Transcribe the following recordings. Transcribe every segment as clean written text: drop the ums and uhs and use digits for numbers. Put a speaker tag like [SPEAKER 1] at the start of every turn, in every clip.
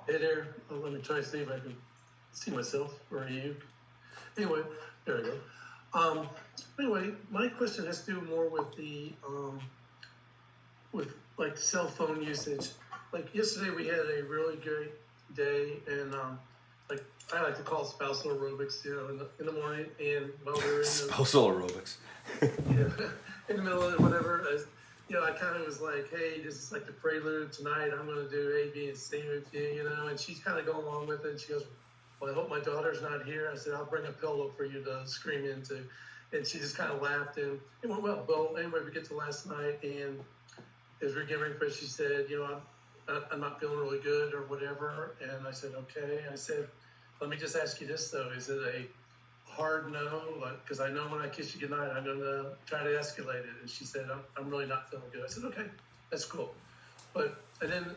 [SPEAKER 1] Hey there. Oh, let me try to see if I can see myself. Where are you? Anyway, there we go. Anyway, my question has to do more with the with like cell phone usage. Like yesterday, we had a really great day, and like I like to call spousal aerobics, in the morning, and while we were in the
[SPEAKER 2] spousal aerobics.
[SPEAKER 1] in the middle of it, whatever. I kind of was like, hey, this is like the prelude tonight. I'm going to do A, B, and C with you, and she's kind of going along with it. And she goes, well, I hope my daughter's not here. I said, I'll bring a pillow for you to scream into. And she just kind of laughed, and it went well. Well, anyway, we get to last night, and as we were getting ready for it, she said, I'm not feeling really good or whatever. And I said, okay. I said, let me just ask you this, though. Is it a hard no? Because I know when I kiss you goodnight, I'm going to try to escalate it. And she said, I'm really not feeling good. I said, okay, that's cool. And then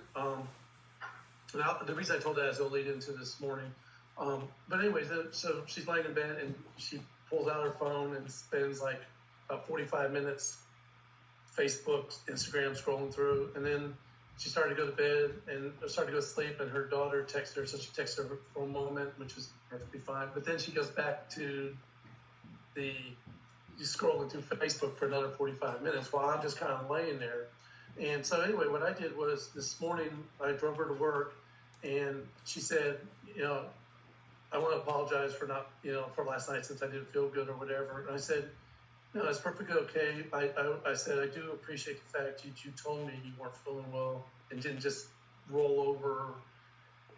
[SPEAKER 1] the reason I told that is I'll lead into this morning. But anyway, so she's laying in bed, and she pulls out her phone and spends like about 45 minutes Facebook, Instagram scrolling through. And then she started to go to bed and started to go to sleep, and her daughter texted her. So she texted her for a moment, which was perfectly fine. But then she goes back to scrolling through Facebook for another 45 minutes while I'm just kind of laying there. And so anyway, what I did was this morning I drove her to work, and she said, I want to apologize for not, for last night since I didn't feel good or whatever. And I said, no, that's perfectly okay. I said, I do appreciate the fact you told me you weren't feeling well and didn't just roll over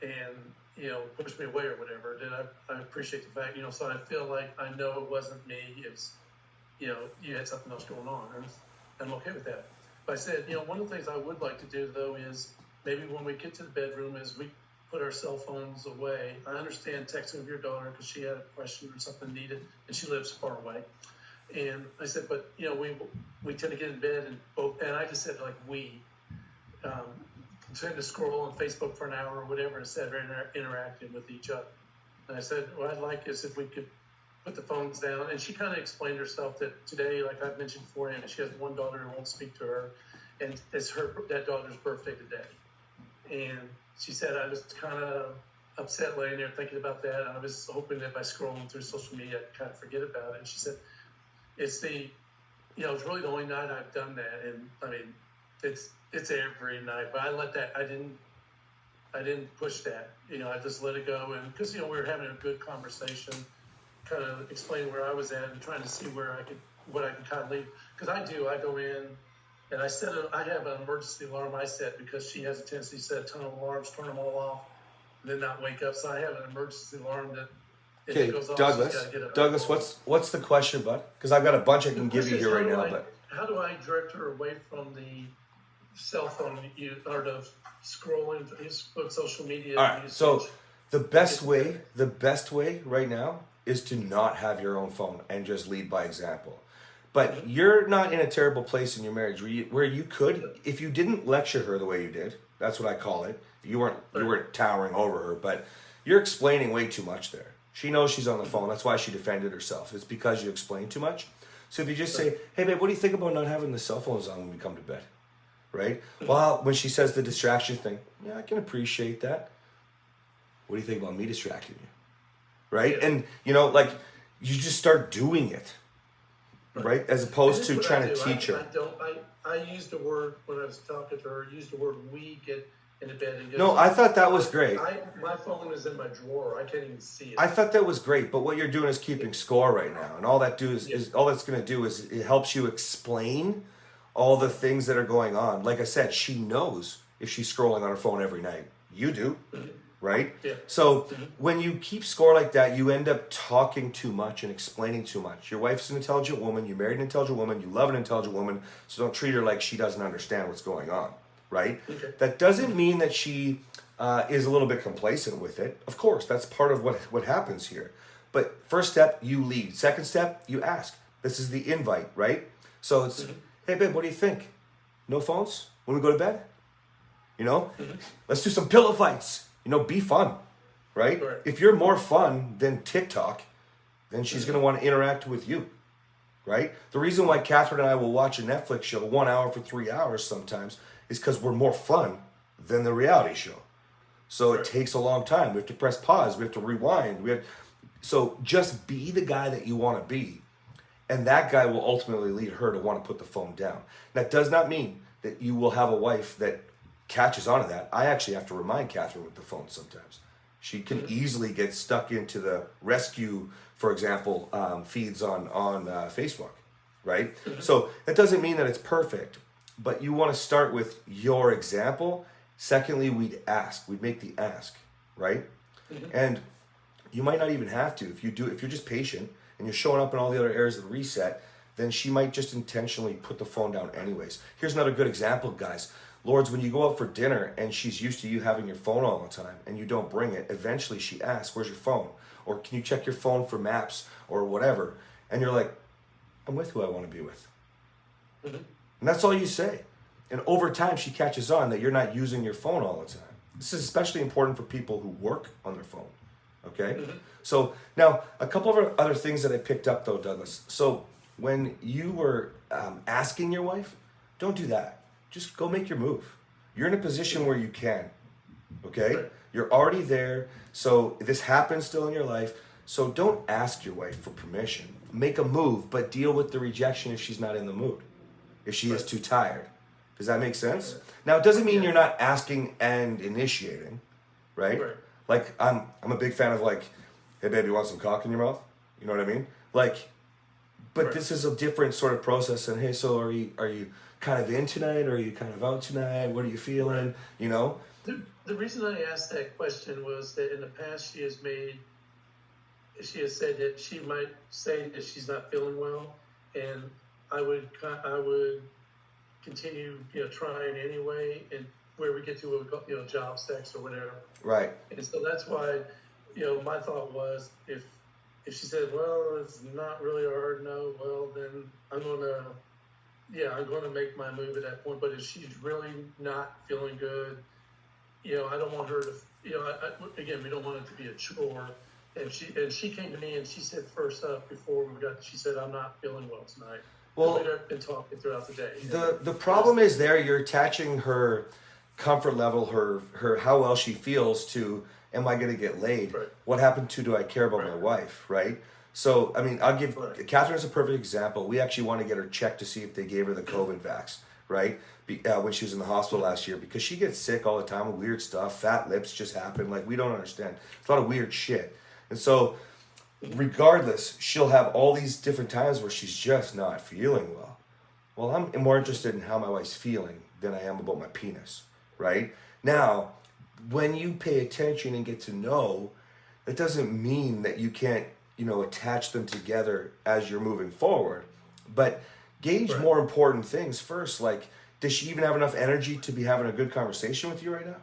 [SPEAKER 1] and, push me away or whatever. Then I appreciate the fact, so I feel like I know it wasn't me. It's, you had something else going on. And I'm okay with that. But I said, one of the things I would like to do, though, is maybe when we get to the bedroom is we put our cell phones away. I understand texting with your daughter because she had a question or something needed, and she lives far away. And I said, but we tend to get in bed and I just said we tend to scroll on Facebook for an hour or whatever instead of interacting with each other. And I said, what I'd like is if we could put the phones down. And she kind of explained herself that today, like I've mentioned before, she has one daughter who won't speak to her, and it's that daughter's birthday today. And she said, I was kind of upset laying there thinking about that. And I was hoping that by scrolling through social media, I'd kind of forget about it. And she said, it's really the only night I've done that. And I mean, it's every night, but I didn't push that. I just let it go. And because, we were having a good conversation, kind of explaining where I was at and trying to see what I could kind of leave. Because I go in and I have an emergency alarm I set because she has a tendency to set a ton of alarms, turn them all off, and then not wake up. So I have an emergency alarm that if it goes off,
[SPEAKER 2] Douglas, what's the question, bud? Because I've got a bunch I can give you here right now. But
[SPEAKER 1] how do I direct her away from the cell phone or the scrolling, Facebook, social media?
[SPEAKER 2] All right. So the best way right now is to not have your own phone and just lead by example. But you're not in a terrible place in your marriage where you could, if you didn't lecture her the way you did, that's what I call it. You weren't towering over her, but you're explaining way too much there. She knows she's on the phone. That's why she defended herself. It's because you explain too much. So if you just say, hey, babe, what do you think about not having the cell phones on when we come to bed? Right? Well, when she says the distraction thing, yeah, I can appreciate that. What do you think about me distracting you? Right? Yeah. And, you just start doing it. Right? As opposed to trying to teach her.
[SPEAKER 1] I used the word, when I was talking to her, we get into bed and
[SPEAKER 2] no, I thought that was great.
[SPEAKER 1] My phone is in my drawer. I can't even see it.
[SPEAKER 2] I thought that was great, but what you're doing is keeping score right now. And all that's going to do is it helps you explain all the things that are going on. Like I said, she knows if she's scrolling on her phone every night. You do. Mm-hmm. Right?
[SPEAKER 1] Yeah.
[SPEAKER 2] So when you keep score like that, you end up talking too much and explaining too much. Your wife's an intelligent woman. You married an intelligent woman. You love an intelligent woman. So don't treat her like she doesn't understand what's going on. Right?
[SPEAKER 1] Okay.
[SPEAKER 2] That doesn't mean that she is a little bit complacent with it. Of course, that's part of what happens here. But first step, you lead. Second step, you ask. This is the invite, right? So it's, hey, babe, what do you think? No phones when we go to bed? Let's do some pillow fights. Be fun, right? If you're more fun than TikTok, then she's going to want to interact with you, right? The reason why Kathryn and I will watch a Netflix show 1 hour for 3 hours sometimes is because we're more fun than the reality show. So it takes a long time. We have to press pause. We have to rewind. So just be the guy that you want to be. And that guy will ultimately lead her to want to put the phone down. That does not mean that you will have a wife that catches on to that. I actually have to remind Kathryn with the phone sometimes. She can easily get stuck into the rescue, for example, feeds on Facebook, right? So that doesn't mean that it's perfect, but you want to start with your example. Secondly, we'd make the ask, right? And you might not even have to. If you're just patient and you're showing up in all the other areas of the reset, then she might just intentionally put the phone down anyways. Here's another good example, guys. Lords, when you go out for dinner and she's used to you having your phone all the time and you don't bring it, eventually she asks, where's your phone? Or can you check your phone for maps or whatever? And you're like, I'm with who I want to be with. And that's all you say. And over time, she catches on that you're not using your phone all the time. This is especially important for people who work on their phone. Okay? So now, a couple of other things that I picked up though, Douglas. So when you were asking your wife, don't do that. Just go make your move. You're in a position where you can. Okay?
[SPEAKER 1] Right.
[SPEAKER 2] You're already there. So this happens still in your life. So don't ask your wife for permission. Make a move, but deal with the rejection if she's not in the mood. If she is too tired. Does that make sense? Now, it doesn't mean you're not asking and initiating, right? Like, I'm a big fan of like, hey, baby, you want some cock in your mouth? You know what I mean? Like, but this is a different sort of process. And hey, so are you kind of in tonight? Or are you kind of out tonight? What are you feeling? You know?
[SPEAKER 1] The reason I asked that question was that in the past she has said that she might say that she's not feeling well, and I would continue, trying anyway, and where we get to job, sex, or whatever.
[SPEAKER 2] Right.
[SPEAKER 1] And so that's why, my thought was if she said, well, it's not really a hard no, well, then I'm gonna make my move at that point. But if she's really not feeling good, I don't want her to, again, we don't want it to be a chore. And she came to me and she said first up before she said, I'm not feeling well tonight. Well, we've been talking throughout the day.
[SPEAKER 2] The problem is you're attaching her comfort level, her how well she feels to, am I going to get laid?
[SPEAKER 1] Right.
[SPEAKER 2] What happened to, do I care about my wife, right? So, I mean, I'll give, Kathryn's a perfect example. We actually want to get her checked to see if they gave her the COVID vax, right? When she was in the hospital last year, because she gets sick all the time with weird stuff. Fat lips just happen. Like, we don't understand. It's a lot of weird shit. And so, regardless, she'll have all these different times where she's just not feeling well. Well, I'm more interested in how my wife's feeling than I am about my penis, right? Now, when you pay attention and get to know, that doesn't mean that you can't, attach them together as you're moving forward. But gauge more important things first, like, does she even have enough energy to be having a good conversation with you right now?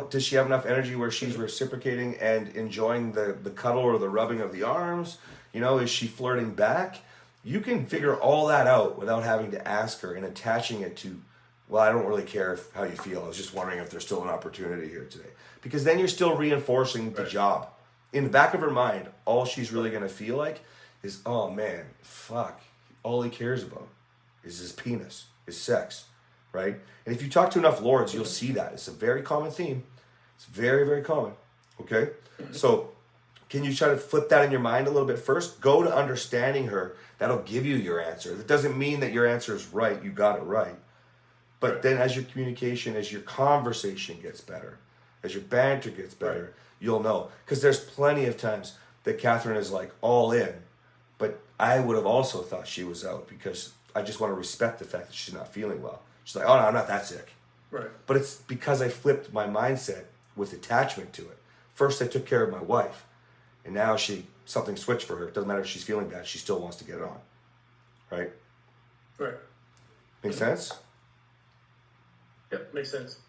[SPEAKER 2] Does she have enough energy where she's reciprocating and enjoying the cuddle or the rubbing of the arms? Is she flirting back? You can figure all that out without having to ask her and attaching it to, well, I don't really care how you feel. I was just wondering if there's still an opportunity here today. Because then you're still reinforcing the job. In the back of her mind, all she's really going to feel like is, oh man, fuck. All he cares about is his penis, his sex, right? And if you talk to enough lords, you'll see that. It's a very common theme. It's very, very common, okay? So can you try to flip that in your mind a little bit first? Go to understanding her. That'll give you your answer. That doesn't mean that your answer is right. You got it right. But then as your communication, as your conversation gets better, as your banter gets better, you'll know. Because there's plenty of times that Kathryn is like all in, but I would have also thought she was out because I just want to respect the fact that she's not feeling well. She's like, oh no, I'm not that sick.
[SPEAKER 1] Right.
[SPEAKER 2] But it's because I flipped my mindset with attachment to it. First I took care of my wife, and now something switched for her. It doesn't matter if she's feeling bad, she still wants to get it on. Right?
[SPEAKER 1] Right.
[SPEAKER 2] Make sense?
[SPEAKER 1] Yep, makes sense.